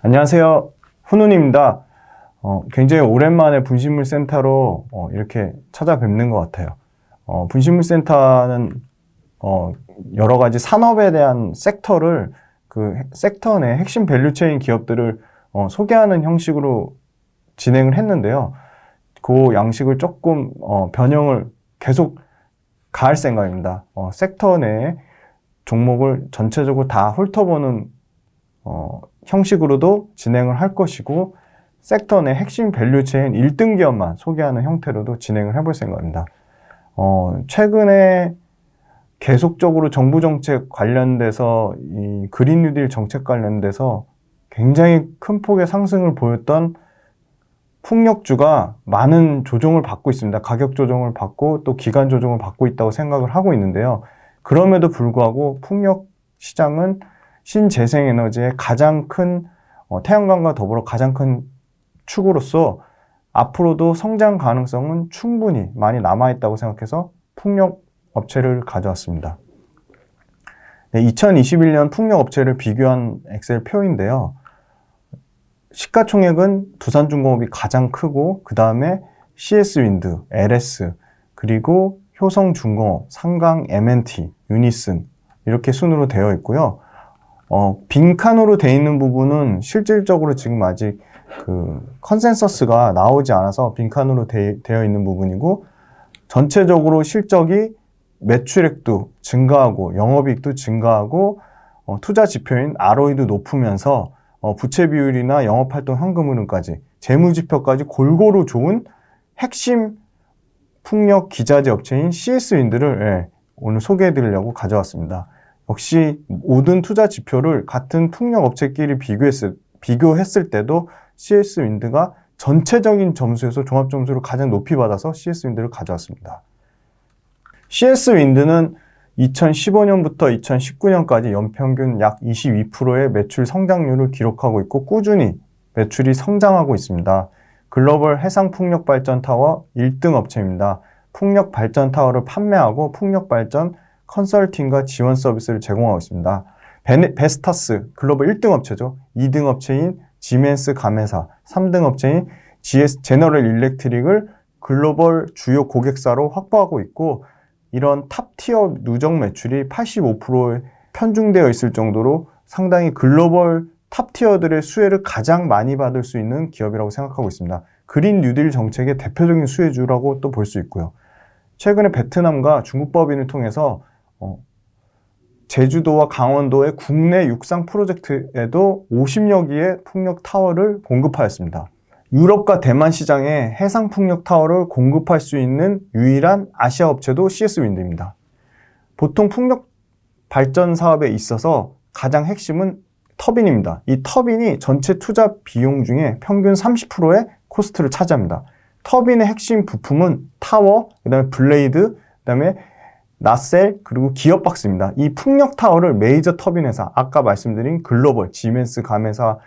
안녕하세요. 훈훈입니다. 굉장히 오랜만에 분식물 센터로 이렇게 찾아뵙는 것 같아요. 분식물 센터는 여러 가지 산업에 대한 섹터를 그 섹터 내 핵심 밸류체인 기업들을 소개하는 형식으로 진행을 했는데요. 그 양식을 조금 변형을 계속 가할 생각입니다. 섹터 내 종목을 전체적으로 다 훑어보는 형식으로도 진행을 할 것이고, 섹터 내 핵심 밸류체인 1등 기업만 소개하는 형태로도 진행을 해볼 생각입니다. 최근에 계속적으로 정부 정책 관련돼서 이 그린 뉴딜 정책 관련돼서 굉장히 큰 폭의 상승을 보였던 풍력주가 많은 조정을 받고 있습니다. 가격 조정을 받고 또 기간 조정을 받고 있다고 생각을 하고 있는데요. 그럼에도 불구하고 풍력 시장은 신재생에너지의 가장 큰 태양광과 더불어 가장 큰 축으로서 앞으로도 성장 가능성은 충분히 많이 남아있다고 생각해서 풍력 업체를 가져왔습니다. 네, 2021년 풍력 업체를 비교한 엑셀 표인데요. 시가총액은 두산중공업이 가장 크고, 그 다음에 CS윈드, LS, 그리고 효성중공업, 상강 M&T, 유니슨 이렇게 순으로 되어 있고요. 빈칸으로 되어 있는 부분은 실질적으로 지금 아직 그 컨센서스가 나오지 않아서 빈칸으로 되어 있는 부분이고, 전체적으로 실적이 매출액도 증가하고 영업이익도 증가하고 투자 지표인 ROE도 높으면서 부채 비율이나 영업활동 현금 흐름까지 재무지표까지 골고루 좋은 핵심 풍력 기자재 업체인 CS윈드를 오늘 소개해 드리려고 가져왔습니다. 역시 모든 투자 지표를 같은 풍력 업체끼리 비교했을 때도 CS윈드가 전체적인 점수에서 종합 점수를 가장 높이 받아서 CS윈드를 가져왔습니다. CS윈드는 2015년부터 2019년까지 연평균 약 22%의 매출 성장률을 기록하고 있고, 꾸준히 매출이 성장하고 있습니다. 글로벌 해상풍력발전타워 1등 업체입니다. 풍력발전타워를 판매하고 풍력발전 컨설팅과 지원 서비스를 제공하고 있습니다. 베스타스 글로벌 1등 업체죠. 2등 업체인 지멘스 가메사, 3등 업체인 제너럴 일렉트릭을 글로벌 주요 고객사로 확보하고 있고, 이런 탑티어 누적 매출이 85%에 편중되어 있을 정도로 상당히 글로벌 탑티어들의 수혜를 가장 많이 받을 수 있는 기업이라고 생각하고 있습니다. 그린 뉴딜 정책의 대표적인 수혜주라고 또 볼 수 있고요. 최근에 베트남과 중국 법인을 통해서 제주도와 강원도의 국내 육상 프로젝트에도 50여 개의 풍력 타워를 공급하였습니다. 유럽과 대만 시장에 해상 풍력 타워를 공급할 수 있는 유일한 아시아 업체도 CS윈드입니다. 보통 풍력 발전 사업에 있어서 가장 핵심은 터빈입니다. 이 터빈이 전체 투자 비용 중에 평균 30%의 코스트를 차지합니다. 터빈의 핵심 부품은 타워, 그 다음에 블레이드, 그 다음에 나셀, 그리고 기어박스입니다. 이 풍력 타워를 메이저 터빈 회사, 아까 말씀드린 글로벌, 지멘스 가메사,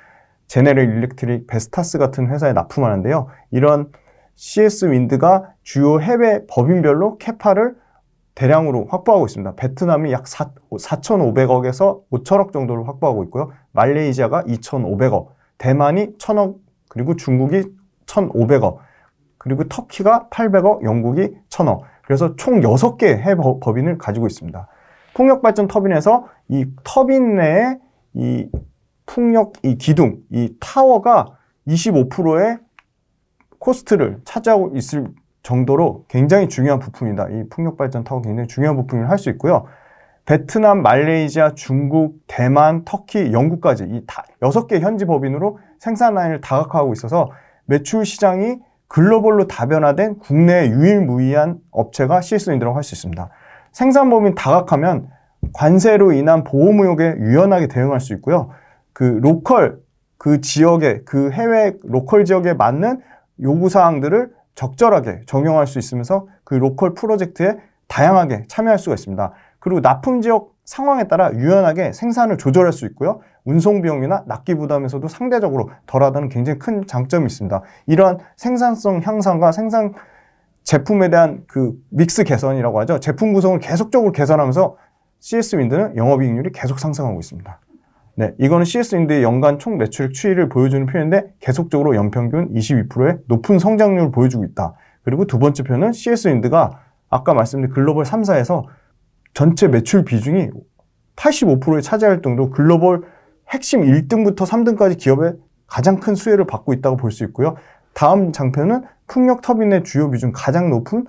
제네럴 일렉트릭, 베스타스 같은 회사에 납품하는데요. 이런 CS윈드가 주요 해외 법인별로 캐파를 대량으로 확보하고 있습니다. 베트남이 약 4,500억에서 5천억 정도를 확보하고 있고요. 말레이시아가 2,500억, 대만이 1,000억, 그리고 중국이 1,500억, 그리고 터키가 800억, 영국이 1,000억. 그래서 총 6개의 해외 법인을 가지고 있습니다. 풍력발전 터빈에서 이 터빈 내에 이 풍력, 이 기둥, 이 타워가 25%의 코스트를 차지하고 있을 정도로 굉장히 중요한 부품이다. 이 풍력발전 타워 굉장히 중요한 부품을 할 수 있고요. 베트남, 말레이시아, 중국, 대만, 터키, 영국까지 이 6개 현지 법인으로 생산 라인을 다각화하고 있어서 매출 시장이 글로벌로 다변화된 국내 유일무이한 업체가 CS윈드라고 할 수 있습니다. 생산 범위 다각화면 관세로 인한 보험 의혹에 유연하게 대응할 수 있고요. 그 지역의, 그 해외 로컬 지역에 맞는 요구사항들을 적절하게 적용할 수 있으면서 그 로컬 프로젝트에 다양하게 참여할 수가 있습니다. 그리고 납품 지역 상황에 따라 유연하게 생산을 조절할 수 있고요. 운송 비용이나 납기 부담에서도 상대적으로 덜하다는 굉장히 큰 장점이 있습니다. 이러한 생산성 향상과 생산 제품에 대한 그 믹스 개선이라고 하죠. 제품 구성을 계속적으로 개선하면서 CS윈드는 영업이익률이 계속 상승하고 있습니다. 네, 이거는 CS윈드의 연간 총 매출액 추이를 보여주는 표인데 계속적으로 연평균 22%의 높은 성장률을 보여주고 있다. 그리고 두 번째 표는 CS윈드가 아까 말씀드린 글로벌 3사에서 전체 매출 비중이 85%에 차지할 정도로 글로벌 핵심 1등부터 3등까지 기업의 가장 큰 수혜를 받고 있다고 볼 수 있고요. 다음 장표는 풍력 터빈의 주요 비중 가장 높은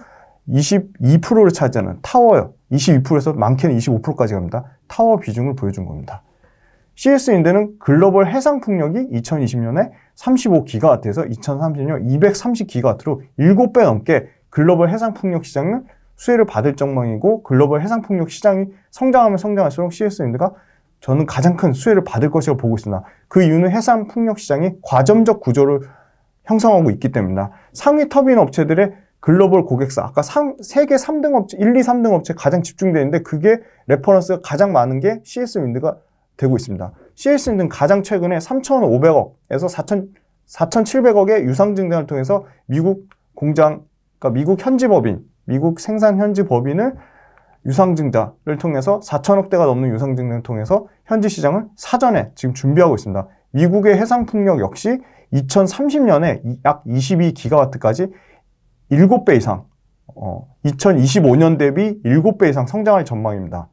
22%를 차지하는 타워요. 22%에서 많게는 25%까지 갑니다. 타워 비중을 보여준 겁니다. CS윈드는 글로벌 해상 풍력이 2020년에 35기가와트에서 2030년 230기가와트로 7배 넘게 글로벌 해상 풍력 시장은 수혜를 받을 전망이고 글로벌 해상 풍력 시장이 성장하면 성장할수록 CS윈드가 저는 가장 큰 수혜를 받을 것이라고 보고 있습니다. 그 이유는 해상 풍력 시장이 과점적 구조를 형성하고 있기 때문이다. 상위 터빈 업체들의 글로벌 고객사, 아까 세계 3등 업체, 1, 2, 3등 업체 가장 집중되어 있는데 그게 레퍼런스가 가장 많은 게 CS윈드가 되고 있습니다. CS윈드는 가장 최근에 3,500억에서 4,700억의 유상증자를 통해서 미국 공장, 그러니까 미국 현지 법인, 미국 생산 현지 법인을 유상증자를 통해서 4천억대가 넘는 유상증자를 통해서 현지 시장을 사전에 지금 준비하고 있습니다. 미국의 해상풍력 역시 2030년에 약 22기가와트까지 7배 이상, 2025년 대비 7배 이상 성장할 전망입니다.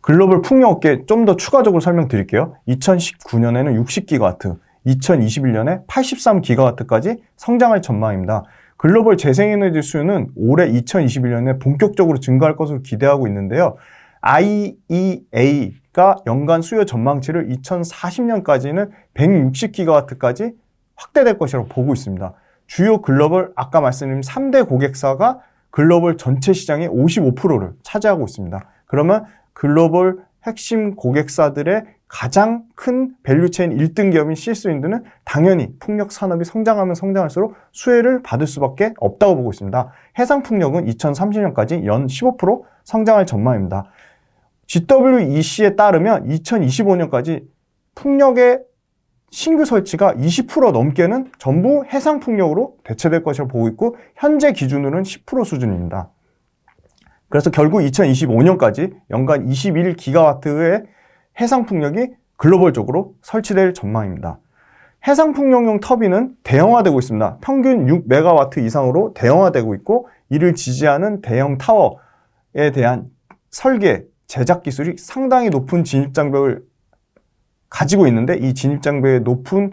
글로벌 풍력업계 좀 더 추가적으로 설명드릴게요. 2019년에는 60기가와트, 2021년에 83기가와트까지 성장할 전망입니다. 글로벌 재생에너지 수요는 올해 2021년에 본격적으로 증가할 것으로 기대하고 있는데요. IEA가 연간 수요 전망치를 2040년까지는 160기가와트까지 확대될 것이라고 보고 있습니다. 주요 글로벌 아까 말씀드린 3대 고객사가 글로벌 전체 시장의 55%를 차지하고 있습니다. 그러면 글로벌 핵심 고객사들의 가장 큰 밸류체인 1등 기업인 CS윈드는 당연히 풍력 산업이 성장하면 성장할수록 수혜를 받을 수밖에 없다고 보고 있습니다. 해상 풍력은 2030년까지 연 15% 성장할 전망입니다. GWEC에 따르면 2025년까지 풍력의 신규 설치가 20% 넘게는 전부 해상 풍력으로 대체될 것이라고 보고 있고 현재 기준으로는 10% 수준입니다. 그래서 결국 2025년까지 연간 21기가와트의 해상 풍력이 글로벌적으로 설치될 전망입니다. 해상 풍력용 터빈은 대형화되고 있습니다. 평균 6메가와트 이상으로 대형화되고 있고 이를 지지하는 대형 타워에 대한 설계, 제작 기술이 상당히 높은 진입장벽을 가지고 있는데 이 진입장벽의 높은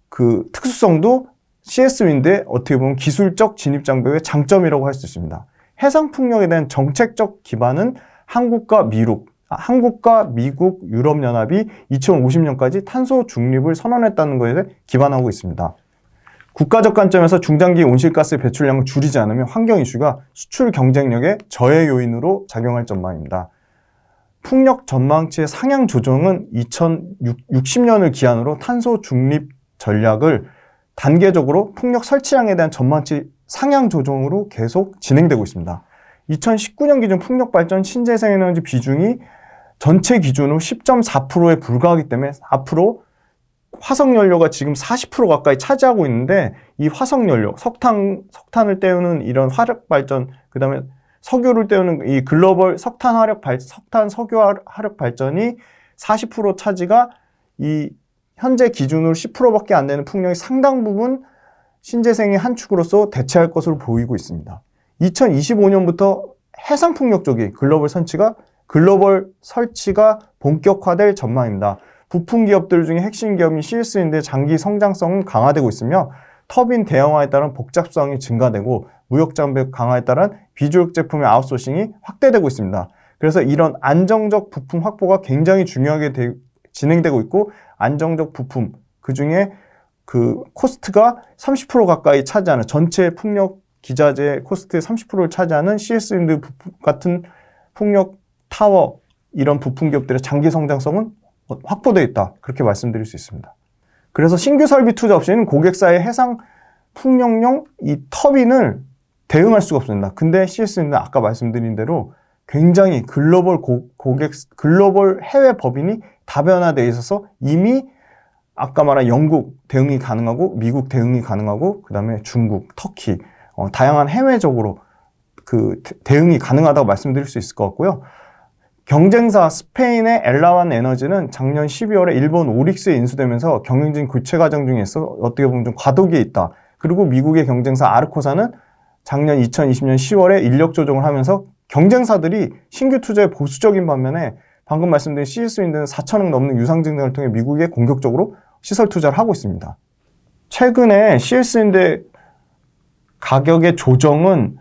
그 특수성도 CS윈드의 어떻게 보면 기술적 진입장벽의 장점이라고 할 수 있습니다. 해상 풍력에 대한 정책적 기반은 한국과 미국, 유럽연합이 2050년까지 탄소 중립을 선언했다는 것에 기반하고 있습니다. 국가적 관점에서 중장기 온실가스 배출량을 줄이지 않으면 환경 이슈가 수출 경쟁력의 저해 요인으로 작용할 전망입니다. 풍력 전망치의 상향 조정은 2060년을 기한으로 탄소 중립 전략을 단계적으로 풍력 설치량에 대한 전망치 상향 조정으로 계속 진행되고 있습니다. 2019년 기준 풍력 발전 신재생에너지 비중이 전체 기준으로 10.4%에 불과하기 때문에 앞으로 화석연료가 지금 40% 가까이 차지하고 있는데 이 화석연료, 석탄을 때우는 이런 화력 발전, 그 다음에 석유를 때우는 이 글로벌 석탄 석유 화력 발전이 40% 차지가 이 현재 기준으로 10%밖에 안 되는 풍력이 상당 부분 신재생의 한 축으로서 대체할 것으로 보이고 있습니다. 2025년부터 해상 풍력 쪽이 글로벌 설치가 본격화될 전망입니다. 부품 기업들 중에 핵심 기업인 CS인데 장기 성장성은 강화되고 있으며 터빈 대형화에 따른 복잡성이 증가되고 무역 장벽 강화에 따른 비주력 제품의 아웃소싱이 확대되고 있습니다. 그래서 이런 안정적 부품 확보가 굉장히 중요하게 진행되고 있고 안정적 부품 그중에 그 코스트가 30% 가까이 차지하는 전체 풍력 기자재 코스트의 30%를 차지하는 CS윈드 같은 풍력 타워 이런 부품 기업들의 장기 성장성은 확보되어 있다. 그렇게 말씀드릴 수 있습니다. 그래서 신규 설비 투자 없이는 고객사의 해상 풍력용 이 터빈을 대응할 수가 없습니다. 근데 CS는 아까 말씀드린 대로 굉장히 글로벌 해외 법인이 다변화되어 있어서 이미 아까 말한 영국 대응이 가능하고 미국 대응이 가능하고 그 다음에 중국, 터키 다양한 해외적으로 그 대응이 가능하다고 말씀드릴 수 있을 것 같고요. 경쟁사 스페인의 엘라완 에너지는 작년 12월에 일본 오릭스에 인수되면서 경영진 교체 과정 중에 있어 어떻게 보면 좀 과도기에 있다. 그리고 미국의 경쟁사 아르코사는 작년 2020년 10월에 인력 조정을 하면서 경쟁사들이 신규 투자에 보수적인 반면에 방금 말씀드린 CS윈드는 4천억 넘는 유상증자를 통해 미국에 공격적으로 시설 투자를 하고 있습니다. 최근에 CS윈드의 가격의 조정은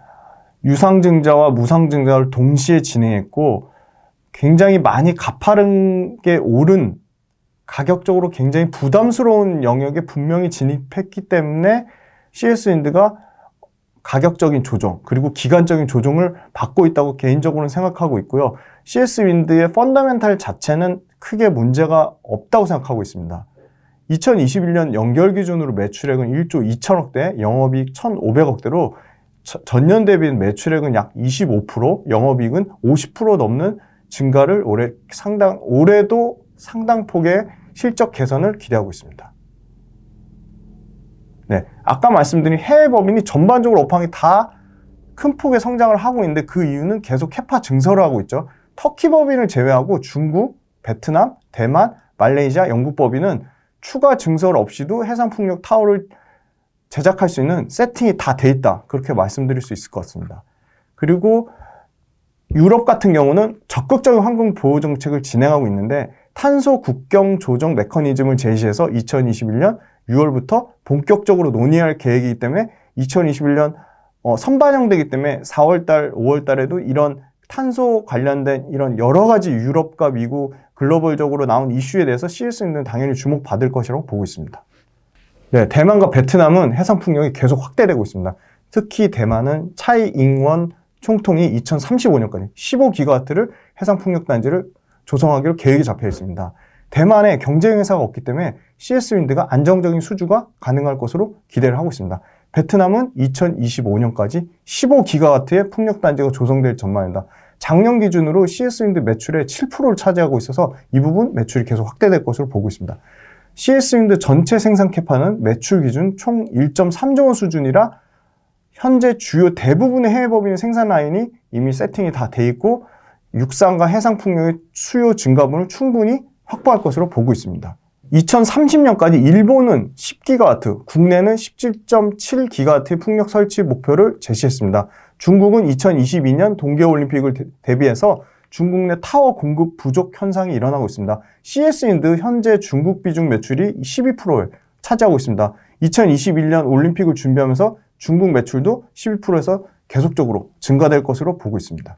유상증자와 무상증자를 동시에 진행했고 굉장히 많이 가파르게 오른 가격적으로 굉장히 부담스러운 영역에 분명히 진입했기 때문에 CS윈드가 가격적인 조정 그리고 기간적인 조정을 받고 있다고 개인적으로는 생각하고 있고요. CS윈드의 펀더멘탈 자체는 크게 문제가 없다고 생각하고 있습니다. 2021년 연결 기준으로 매출액은 1조 2천억대, 영업이익 1,500억대로 전년 대비 매출액은 약 25%, 영업이익은 50% 넘는 증가를 올해도 상당 폭의 실적 개선을 기대하고 있습니다. 네, 아까 말씀드린 해외 법인이 전반적으로 업황이 다 큰 폭의 성장을 하고 있는데 그 이유는 계속 캐파 증설을 하고 있죠. 터키 법인을 제외하고 중국, 베트남, 대만, 말레이시아, 영국 법인은 추가 증설 없이도 해상풍력 타워를 제작할 수 있는 세팅이 다 돼 있다. 그렇게 말씀드릴 수 있을 것 같습니다. 그리고 유럽 같은 경우는 적극적인 환경 보호 정책을 진행하고 있는데 탄소 국경 조정 메커니즘을 제시해서 2021년 6월부터 본격적으로 논의할 계획이기 때문에 2021년 선반영되기 때문에 4월달, 5월달에도 이런 탄소 관련된 이런 여러 가지 유럽과 미국 글로벌적으로 나온 이슈에 대해서 CS는 당연히 주목받을 것이라고 보고 있습니다. 네, 대만과 베트남은 해상 풍력이 계속 확대되고 있습니다. 특히 대만은 차이 잉원 총통이 2035년까지 15기가와트를 해상 풍력 단지를 조성하기로 계획이 잡혀 있습니다. 대만에 경쟁 회사가 없기 때문에 CS윈드가 안정적인 수주가 가능할 것으로 기대를 하고 있습니다. 베트남은 2025년까지 15기가와트의 풍력 단지가 조성될 전망입니다. 작년 기준으로 CS윈드 매출의 7%를 차지하고 있어서 이 부분 매출이 계속 확대될 것으로 보고 있습니다. CS윈드 전체 생산 캐파는 매출 기준 총 1.3조 원 수준이라 현재 주요 대부분의 해외 법인의 생산 라인이 이미 세팅이 다 돼 있고 육상과 해상 풍력의 수요 증가분을 충분히 확보할 것으로 보고 있습니다. 2030년까지 일본은 10기가와트, 국내는 17.7기가와트의 풍력 설치 목표를 제시했습니다. 중국은 2022년 동계올림픽을 대비해서 중국 내 타워 공급 부족 현상이 일어나고 있습니다. CS윈드 현재 중국 비중 매출이 12%를 차지하고 있습니다. 2021년 올림픽을 준비하면서 중국 매출도 12%에서 계속적으로 증가될 것으로 보고 있습니다.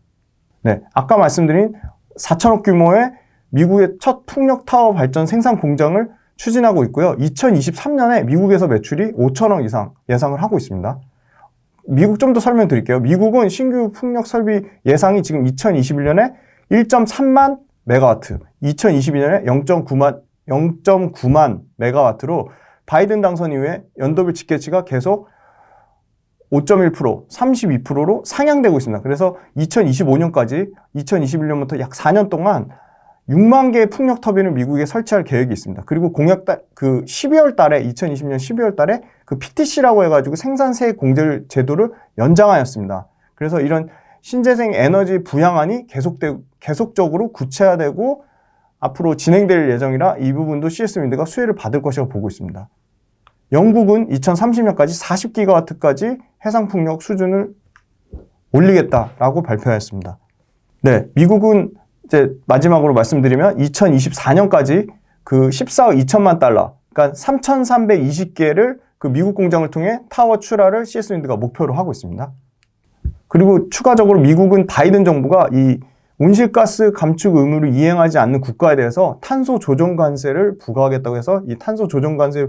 네, 아까 말씀드린 4천억 규모의 미국의 첫 풍력 타워 발전 생산 공장을 추진하고 있고요. 2023년에 미국에서 매출이 5천억 이상 예상을 하고 있습니다. 미국 좀 더 설명드릴게요. 미국은 신규 풍력 설비 예상이 지금 2021년에 1.3만 메가와트, 2022년에 0.9만 메가와트로 바이든 당선 이후에 연도별 집계치가 계속 5.1%, 32%로 상향되고 있습니다. 그래서 2025년까지 2021년부터 약 4년 동안 6만 개의 풍력 터빈을 미국에 설치할 계획이 있습니다. 그리고 12월 달에, 2020년 12월 달에 그 PTC라고 해가지고 생산세 공제 제도를 연장하였습니다. 그래서 이런 신재생 에너지 부양안이 계속적으로 구체화되고 앞으로 진행될 예정이라 이 부분도 CS윈드가 수혜를 받을 것이라고 보고 있습니다. 영국은 2030년까지 40기가와트까지 해상풍력 수준을 올리겠다라고 발표하였습니다. 네, 미국은 이제 마지막으로 말씀드리면 2024년까지 그 14억 2천만 달러, 그러니까 3,320개를 그 미국 공장을 통해 타워 출하를 CS윈드가 목표로 하고 있습니다. 그리고 추가적으로 미국은 바이든 정부가 이 온실가스 감축 의무를 이행하지 않는 국가에 대해서 탄소 조정 관세를 부과하겠다고 해서 이 탄소 조정 관세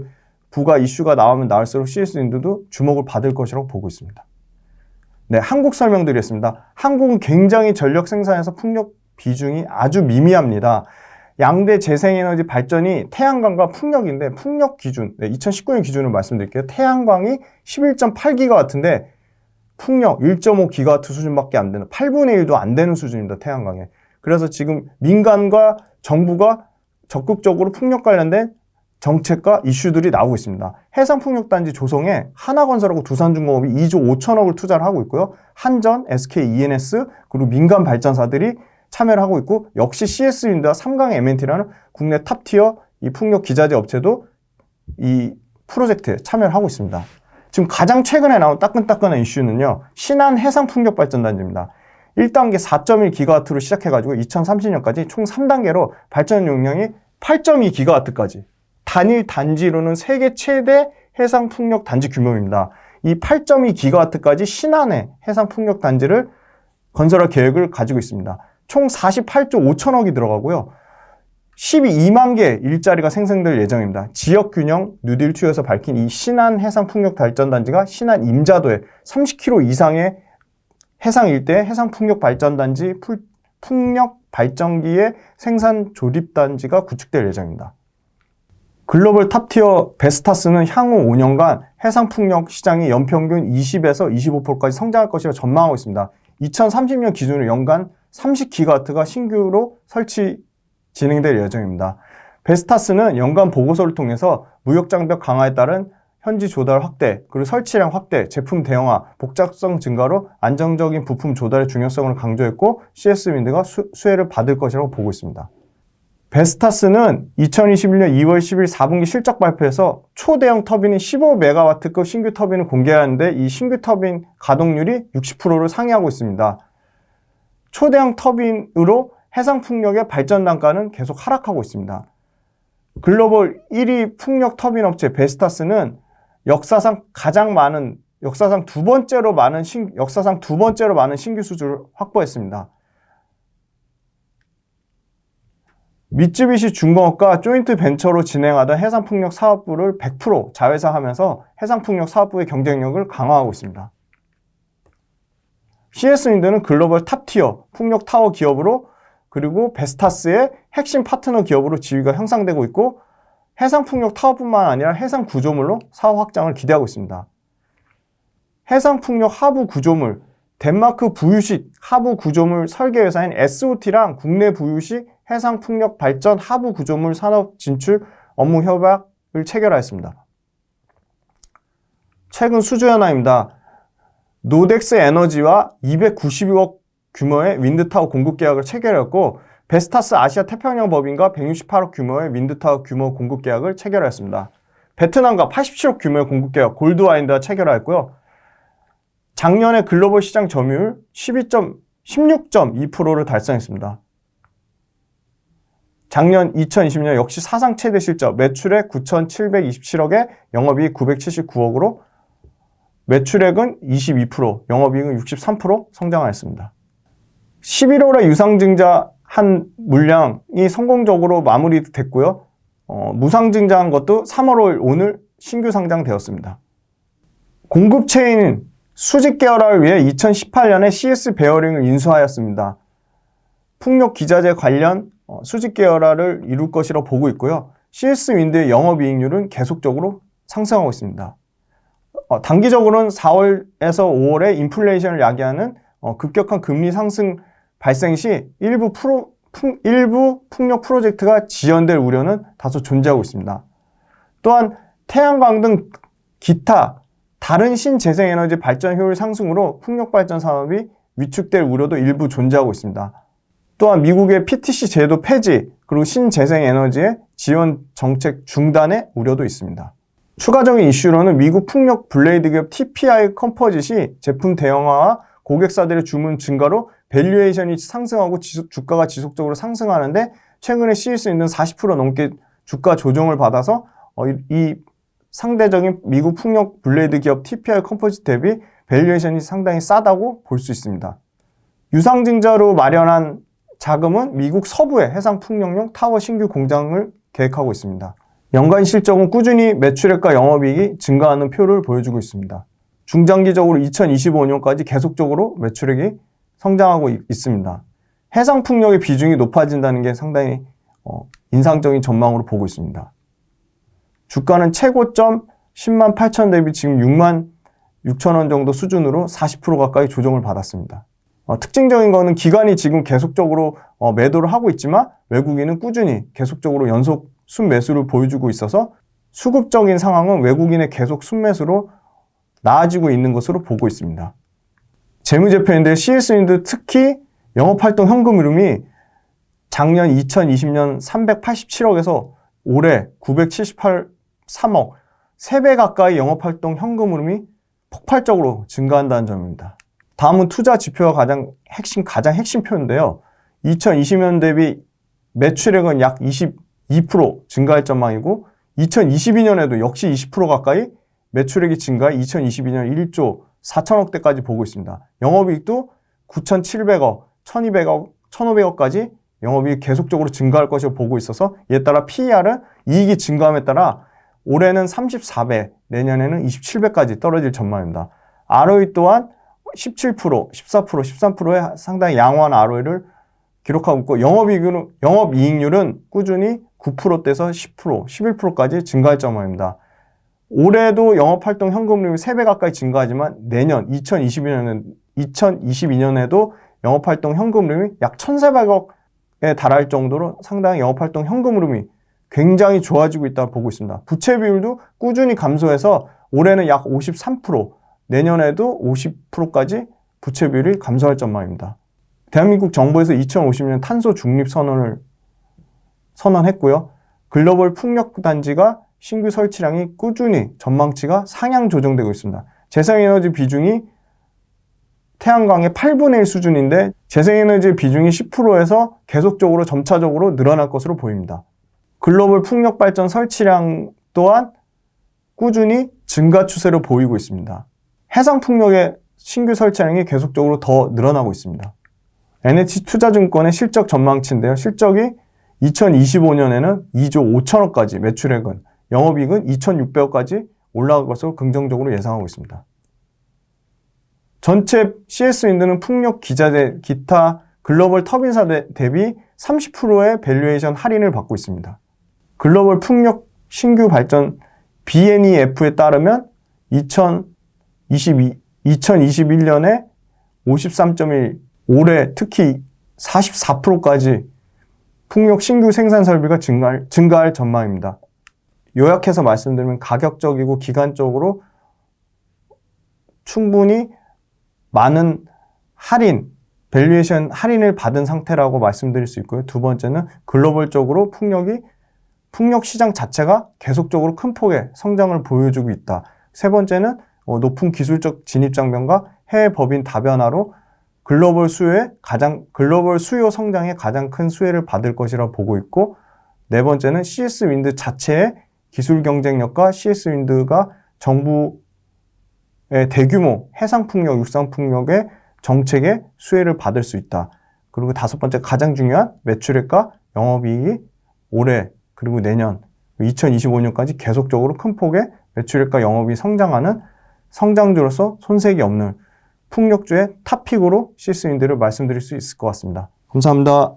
부과 이슈가 나오면 나올수록 CS윈드도 주목을 받을 것이라고 보고 있습니다. 네, 한국 설명드리겠습니다. 한국은 굉장히 전력 생산에서 풍력 비중이 아주 미미합니다. 양대 재생에너지 발전이 태양광과 풍력인데 풍력 기준, 2019년 기준을 말씀드릴게요. 태양광이 11.8기가와트인데 풍력 1.5기가와트 수준밖에 안 되는 8분의 1도 안 되는 수준입니다. 태양광에. 그래서 지금 민간과 정부가 적극적으로 풍력 관련된 정책과 이슈들이 나오고 있습니다. 해상풍력단지 조성에 하나건설하고 두산중공업이 2조 5천억을 투자를 하고 있고요. 한전, SK, ENS 그리고 민간 발전사들이 참여를 하고 있고, 역시 CS윈드와 삼강 M&T라는 국내 탑티어 이 풍력 기자재 업체도 이 프로젝트에 참여를 하고 있습니다. 지금 가장 최근에 나온 따끈따끈한 이슈는요, 신한 해상풍력발전단지입니다. 1단계 4.1기가와트로 시작해가지고 2030년까지 총 3단계로 발전 용량이 8.2기가와트까지, 단일 단지로는 세계 최대 해상풍력 단지 규모입니다. 이 8.2기가와트까지 신한의 해상풍력 단지를 건설할 계획을 가지고 있습니다. 총 48조 5천억이 들어가고요. 12만 개 일자리가 생성될 예정입니다. 지역균형 뉴딜2에서 밝힌 이 신한 해상풍력 발전단지가 신안 임자도에 30km 이상의 해상 일대의 해상풍력 발전단지 풍력 발전기의 생산 조립단지가 구축될 예정입니다. 글로벌 탑티어 베스타스는 향후 5년간 해상풍력 시장이 연평균 20에서 25%까지 성장할 것이라 전망하고 있습니다. 2030년 기준으로 연간 30기가와트가 신규로 진행될 예정입니다. 베스타스는 연간 보고서를 통해서 무역장벽 강화에 따른 현지 조달 확대, 그리고 설치량 확대, 제품 대형화, 복잡성 증가로 안정적인 부품 조달의 중요성을 강조했고, CS윈드가 수혜를 받을 것이라고 보고 있습니다. 베스타스는 2021년 2월 10일 4분기 실적 발표에서 초대형 터빈인 15메가와트급 신규 터빈을 공개하는데, 이 신규 터빈 가동률이 60%를 상회하고 있습니다. 초대형 터빈으로 해상풍력의 발전 단가는 계속 하락하고 있습니다. 글로벌 1위 풍력 터빈 업체 베스타스는 역사상 두 번째로 많은 신규 수주를 확보했습니다. 미쯔비시 중공업과 조인트 벤처로 진행하던 해상풍력 사업부를 100% 자회사하면서 해상풍력 사업부의 경쟁력을 강화하고 있습니다. CS윈드는 글로벌 탑티어 풍력 타워 기업으로, 그리고 베스타스의 핵심 파트너 기업으로 지위가 형성되고 있고, 해상풍력 타워뿐만 아니라 해상 구조물로 사업 확장을 기대하고 있습니다. 해상풍력 하부 구조물, 덴마크 부유식 하부 구조물 설계 회사인 SOT랑 국내 부유식 해상풍력 발전 하부 구조물 산업 진출 업무 협약을 체결하였습니다. 최근 수주 현황입니다. 노덱스 에너지와 292억 규모의 윈드타워 공급 계약을 체결했고, 베스타스 아시아 태평양 법인과 168억 규모의 윈드타워 규모 공급 계약을 체결하였습니다. 베트남과 87억 규모의 공급 계약 골드와인드와 체결하였고요. 작년에 글로벌 시장 점유율 16.2%를 달성했습니다. 작년 2020년 역시 사상 최대 실적, 매출액 9,727억에 영업이익 979억으로 매출액은 22%, 영업이익은 63% 성장하였습니다. 11월에 유상증자 한 물량이 성공적으로 마무리됐고요. 무상증자한 것도 3월 오늘 신규 상장되었습니다. 공급 체인 수직 계열화를 위해 2018년에 CS 베어링을 인수하였습니다. 풍력 기자재 관련 수직 계열화를 이룰 것이라고 보고 있고요. CS윈드의 영업이익률은 계속적으로 상승하고 있습니다. 단기적으로는 4월에서 5월에 인플레이션을 야기하는 급격한 금리 상승 발생 시 일부 풍력 프로젝트가 지연될 우려는 다소 존재하고 있습니다. 또한 태양광 등 기타 다른 신재생에너지 발전 효율 상승으로 풍력 발전 산업이 위축될 우려도 일부 존재하고 있습니다. 또한 미국의 PTC 제도 폐지, 그리고 신재생에너지의 지원 정책 중단의 우려도 있습니다. 추가적인 이슈로는 미국 풍력 블레이드 기업 TPI 컴포짓이 제품 대형화와 고객사들의 주문 증가로 밸류에이션이 상승하고 주가가 지속적으로 상승하는데, 최근에 CS윈드는 40% 넘게 주가 조정을 받아서 이 상대적인 미국 풍력 블레이드 기업 TPI 컴포짓 대비 밸류에이션이 상당히 싸다고 볼 수 있습니다. 유상증자로 마련한 자금은 미국 서부의 해상풍력용 타워 신규 공장을 계획하고 있습니다. 연간 실적은 꾸준히 매출액과 영업이익이 증가하는 표를 보여주고 있습니다. 중장기적으로 2025년까지 계속적으로 매출액이 성장하고 있습니다. 해상풍력의 비중이 높아진다는 게 상당히 인상적인 전망으로 보고 있습니다. 주가는 최고점 10만 8천 대비 지금 6만 6천 원 정도 수준으로 40% 가까이 조정을 받았습니다. 특징적인 거는 기관이 지금 계속적으로 매도를 하고 있지만 외국인은 꾸준히 계속적으로 연속 순매수를 보여주고 있어서 수급적인 상황은 외국인의 계속 순매수로 나아지고 있는 것으로 보고 있습니다. 재무제표인데 CS윈드 특히 영업활동 현금 흐름이 작년 2020년 387억에서 올해 973억, 3배 가까이 영업활동 현금 흐름이 폭발적으로 증가한다는 점입니다. 다음은 투자 지표가 가장 핵심표인데요. 2020년 대비 매출액은 약 22% 증가할 전망이고 2022년에도 역시 20% 가까이 매출액이 증가해 2022년 1조 4천억대까지 보고 있습니다. 영업이익도 9,700억, 1,200억, 1,500억까지 영업이익이 계속적으로 증가할 것으로 보고 있어서 이에 따라 PER은 이익이 증가함에 따라 올해는 34배, 내년에는 27배까지 떨어질 전망입니다. ROE 또한 17%, 14%, 13%의 상당히 양호한 ROE를 기록하고 있고 영업이익률은 꾸준히 9%대에서 10%, 11%까지 증가할 전망입니다. 올해도 영업활동 현금흐름이 3배 가까이 증가하지만 내년 2022년에도 영업활동 현금흐름이 약 1,400억에 달할 정도로 상당히 영업활동 현금흐름이 굉장히 좋아지고 있다고 보고 있습니다. 부채 비율도 꾸준히 감소해서 올해는 약 53%, 내년에도 50%까지 부채 비율이 감소할 전망입니다. 대한민국 정부에서 2050년 탄소 중립 선언을 선언했고요. 글로벌 풍력단지가 신규 설치량이 꾸준히 전망치가 상향 조정되고 있습니다. 재생에너지 비중이 태양광의 8분의 1 수준인데 재생에너지 비중이 10%에서 계속적으로 점차적으로 늘어날 것으로 보입니다. 글로벌 풍력 발전 설치량 또한 꾸준히 증가 추세로 보이고 있습니다. 해상 풍력의 신규 설치량이 계속적으로 더 늘어나고 있습니다. NH투자증권의 실적 전망치인데요. 실적이 2025년에는 2조 5천억까지, 매출액은, 영업이익은 2,600억까지 올라갈 것으로 긍정적으로 예상하고 있습니다. 전체 CS윈드는 풍력 기자재, 기타 글로벌 터빈사 대비 30%의 밸류에이션 할인을 받고 있습니다. 글로벌 풍력 신규 발전 BNEF에 따르면 2021년에 53.1, 올해 특히 44%까지 풍력 신규 생산 설비가 증가할 전망입니다. 요약해서 말씀드리면 가격적이고 기간적으로 충분히 많은 밸류에이션 할인을 받은 상태라고 말씀드릴 수 있고요. 두 번째는 글로벌적으로 풍력 시장 자체가 계속적으로 큰 폭의 성장을 보여주고 있다. 세 번째는 높은 기술적 진입 장벽과 해외 법인 다변화로 글로벌 수요 성장에 가장 큰 수혜를 받을 것이라 보고 있고, 네 번째는 CS윈드 자체의 기술 경쟁력과 CS윈드가 정부의 대규모 해상풍력, 육상풍력의 정책에 수혜를 받을 수 있다. 그리고 다섯 번째 가장 중요한 매출액과 영업이익이 올해 그리고 내년 2025년까지 계속적으로 큰 폭의 매출액과 영업이 성장하는 성장주로서 손색이 없는 풍력주의 탑픽으로 CS윈드를 말씀드릴 수 있을 것 같습니다. 감사합니다.